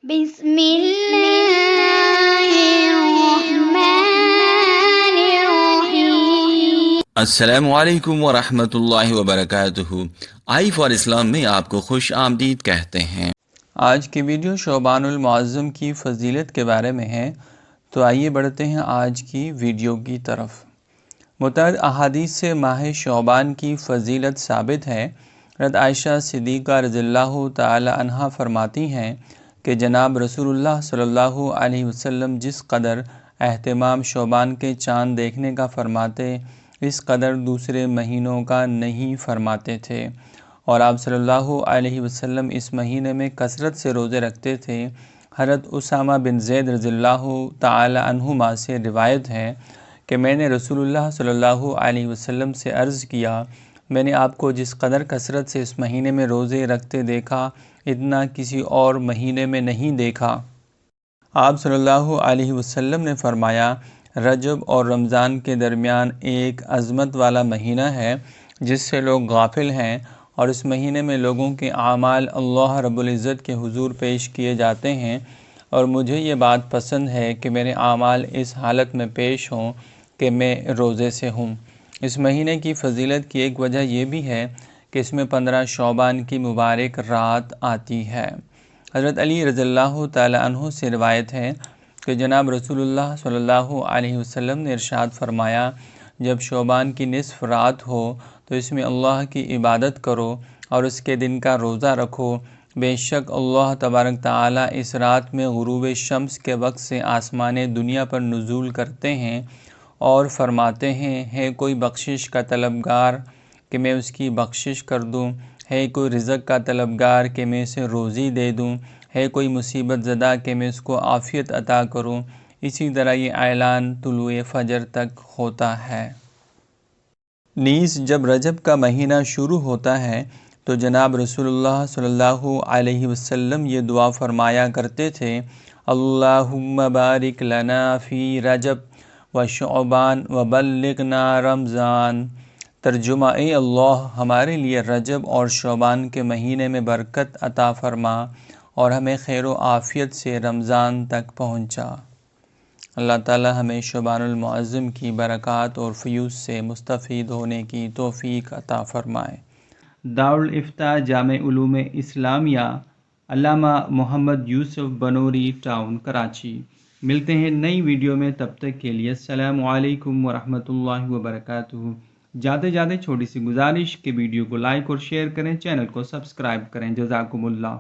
بسم اللہ الرحمن الرحیم۔ السلام علیکم ورحمۃ اللہ وبرکاتہ۔ آئی فار اسلام میں آپ کو خوش آمدید کہتے ہیں۔ آج کی ویڈیو شعبان المعظم کی فضیلت کے بارے میں ہے، تو آئیے بڑھتے ہیں آج کی ویڈیو کی طرف۔ متعدد احادیث سے ماہ شعبان کی فضیلت ثابت ہے۔ حضرت عائشہ صدیقہ رضی اللہ تعالی عنہا فرماتی ہیں کہ جناب رسول اللہ صلی اللہ علیہ وسلم جس قدر اہتمام شعبان کے چاند دیکھنے کا فرماتے، اس قدر دوسرے مہینوں کا نہیں فرماتے تھے، اور آپ صلی اللہ علیہ وسلم اس مہینے میں کثرت سے روزے رکھتے تھے۔ حضرت اسامہ بن زید رضی اللہ تعالی عنہما سے روایت ہے کہ میں نے رسول اللہ صلی اللہ علیہ وسلم سے عرض کیا، میں نے آپ کو جس قدر کثرت سے اس مہینے میں روزے رکھتے دیکھا، اتنا کسی اور مہینے میں نہیں دیکھا۔ آپ صلی اللہ علیہ وسلم نے فرمایا، رجب اور رمضان کے درمیان ایک عظمت والا مہینہ ہے جس سے لوگ غافل ہیں، اور اس مہینے میں لوگوں کے اعمال اللہ رب العزت کے حضور پیش کیے جاتے ہیں، اور مجھے یہ بات پسند ہے کہ میرے اعمال اس حالت میں پیش ہوں کہ میں روزے سے ہوں۔ اس مہینے کی فضیلت کی ایک وجہ یہ بھی ہے کہ اس میں 15 شعبان کی مبارک رات آتی ہے۔ حضرت علی رضی اللہ تعالی عنہ سے روایت ہے کہ جناب رسول اللہ صلی اللہ علیہ وسلم نے ارشاد فرمایا، جب شعبان کی نصف رات ہو تو اس میں اللہ کی عبادت کرو اور اس کے دن کا روزہ رکھو، بے شک اللہ تبارک تعالیٰ اس رات میں غروب شمس کے وقت سے آسمان دنیا پر نزول کرتے ہیں اور فرماتے ہیں، ہے کوئی بخشش کا طلبگار کہ میں اس کی بخشش کر دوں، ہے کوئی رزق کا طلبگار کہ میں اسے روزی دے دوں، ہے کوئی مصیبت زدہ کہ میں اس کو عافیت عطا کروں۔ اسی طرح یہ اعلان طلوع فجر تک ہوتا ہے۔ نیز جب رجب کا مہینہ شروع ہوتا ہے تو جناب رسول اللہ صلی اللہ علیہ وسلم یہ دعا فرمایا کرتے تھے، اللہم بارک لنا فی رجب و شعبان و بلغنا رمضان۔ ترجمہ، اے اللہ ہمارے لیے رجب اور شعبان کے مہینے میں برکت عطا فرما اور ہمیں خیر و عافیت سے رمضان تک پہنچا۔ اللہ تعالی ہمیں شعبان المعظم کی برکات اور فیوز سے مستفید ہونے کی توفیق عطا فرمائے۔ دارالافتاء جامع علوم اسلامیہ، علامہ محمد یوسف بنوری، ٹاؤن کراچی۔ ملتے ہیں نئی ویڈیو میں، تب تک کے لیے السلام علیکم ورحمۃ اللہ وبرکاتہ۔ جاتے جاتے چھوٹی سی گزارش کہ ویڈیو کو لائک اور شیئر کریں، چینل کو سبسکرائب کریں۔ جزاکم اللہ۔